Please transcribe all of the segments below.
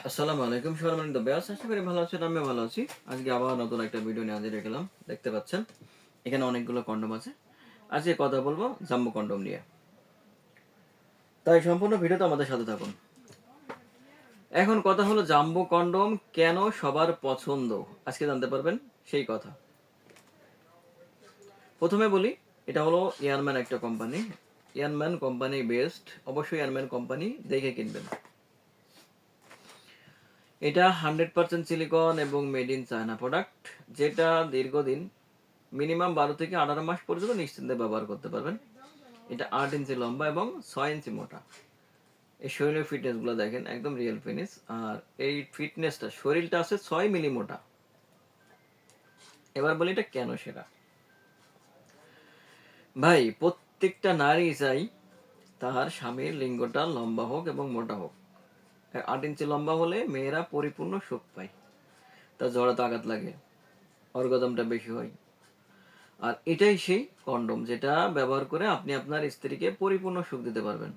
আসসালামু আলাইকুম সম্মানিত ভিউয়ার্স, আশা করি ভালো আছেন। আমি ভালো আছি। আজকে আবার নতুন একটা ভিডিও নিয়ে হাজির হয়ে গেলাম। দেখতে পাচ্ছেন এখানে অনেকগুলো কন্ডম আছে। আজকে কথা বলবো জাম্বো কন্ডম নিয়ে। তাই সম্পূর্ণ ভিডিওতে আমাদের সাথে থাকুন। এখন কথা হলো জাম্বো কন্ডম কেন সবার পছন্দ, আজকে জানতে পারবেন সেই কথা। প্রথমে বলি, এটা হলো ইয়ারম্যান একটা কোম্পানি। ইয়ারম্যান কোম্পানি বেস্ট, অবশ্যই ইয়ারম্যান কোম্পানি দেখে কিনবেন। এটা 100% সিলিকন এবং মেড ইন চায়না প্রোডাক্ট, যেটা দীর্ঘদিন মিনিমাম 12 থেকে 18 মাস পর্যন্ত নিশ্চিন্তে ব্যবহার করতে পারবেন। এটা 8 ইঞ্চি লম্বা এবং 6 ইঞ্চি মোটা। এই শরীরের ফিটনেসগুলো দেখেন, একদম রিয়েল ফিটনেস। আর এই ফিটনেসটা, শরীরটা আছে 6 মিলি মোটা। এবার বলি এটা কেন সেরা। ভাই, প্রত্যেকটা নারী চাই তার স্বামীর লিঙ্গটা লম্বা হোক এবং মোটা হোক। 8 ইঞ্চি লম্বা হলে মেয়েরা পরিপূর্ণ সুখ পায়, তার জড়াতে আঘাত লাগে, অর্গাজমটা বেশি হয়। আর এটাই সেই কন্ডম যেটা ব্যবহার করে আপনি আপনার স্ত্রীকে পরিপূর্ণ সুখ দিতে পারবেন।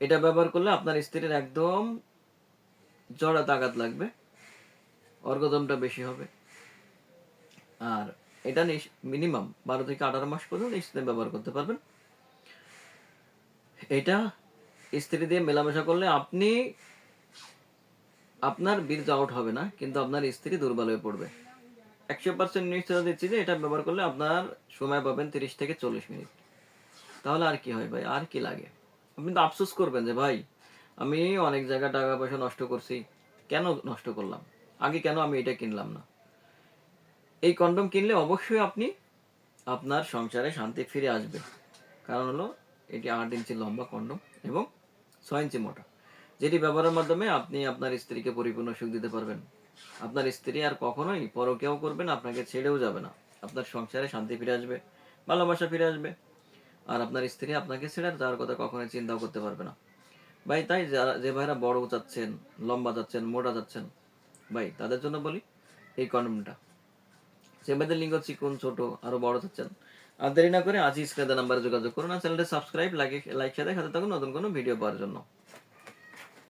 এটা ব্যবহার করলে আপনার স্ত্রীর একদম জড়াতে আঘাত লাগবে, অর্গজমটা বেশি হবে। আর এটা মিনিমাম 12 থেকে 18 মাস পর্যন্ত স্ত্রী ব্যবহার করতে পারবেন। এটা স্ত্রী দিয়ে মেলামেশা করলে আপনার বীর্য আউট হবে না, কিন্তু আপনার স্ত্রী দুর্বল হয়ে পড়বে। 100% নিশ্চয়তা দিচ্ছি যে এটা ব্যবহার করলে আপনার সময় পাবেন 30 থেকে 40 মিনিট। তাহলে আর কি হয় ভাই, আর কি লাগে? আপনি তো আফসোস করবেন যে ভাই, আমি অনেক জায়গায় টাকা পয়সা নষ্ট করছি, কেন নষ্ট করলাম, আগে কেন আমি এটা কিনলাম না। এই কন্ডম কিনলে অবশ্যই আপনি আপনার সংসারে শান্তি ফিরে আসবে। কারণ হলো এটি 8 ইঞ্চি লম্বা কন্ডম এবং 6 ইঞ্চি মোটা, যেটি ব্যবহারের মাধ্যমে আপনি আপনার স্ত্রীকে পরিপূর্ণ সুখ দিতে পারবেন। আপনার স্ত্রী আর কখনোই পরকীয়াও করবে না, আপনাকে ছেড়েও যাবে না। আপনার সংসারে শান্তি ফিরে আসবে, ভালোবাসা ফিরে আসবে। আর আপনার স্ত্রী আপনাকে ছেড়ে আর যাওয়ার কথা কখনোই চিন্তাও করতে পারবে না। ভাই, তাই যারা যে ভাইরা বড় চাচ্ছেন, লম্বা চাচ্ছেন, মোটা চাচ্ছেন, ভাই তাদের জন্য বলি এই কন্ডমটা। যে ভাইদের লিঙ্গ চিকন, ছোট, আরো বড় চাচ্ছেন, আর দেরি না করে আজই স্ক্রিনে নাম্বারে যোগাযোগ করুন। আর চ্যানেলটা সাবস্ক্রাইব, লাইক সাথে থাকুন নতুন কোনো ভিডিও পাওয়ার জন্য।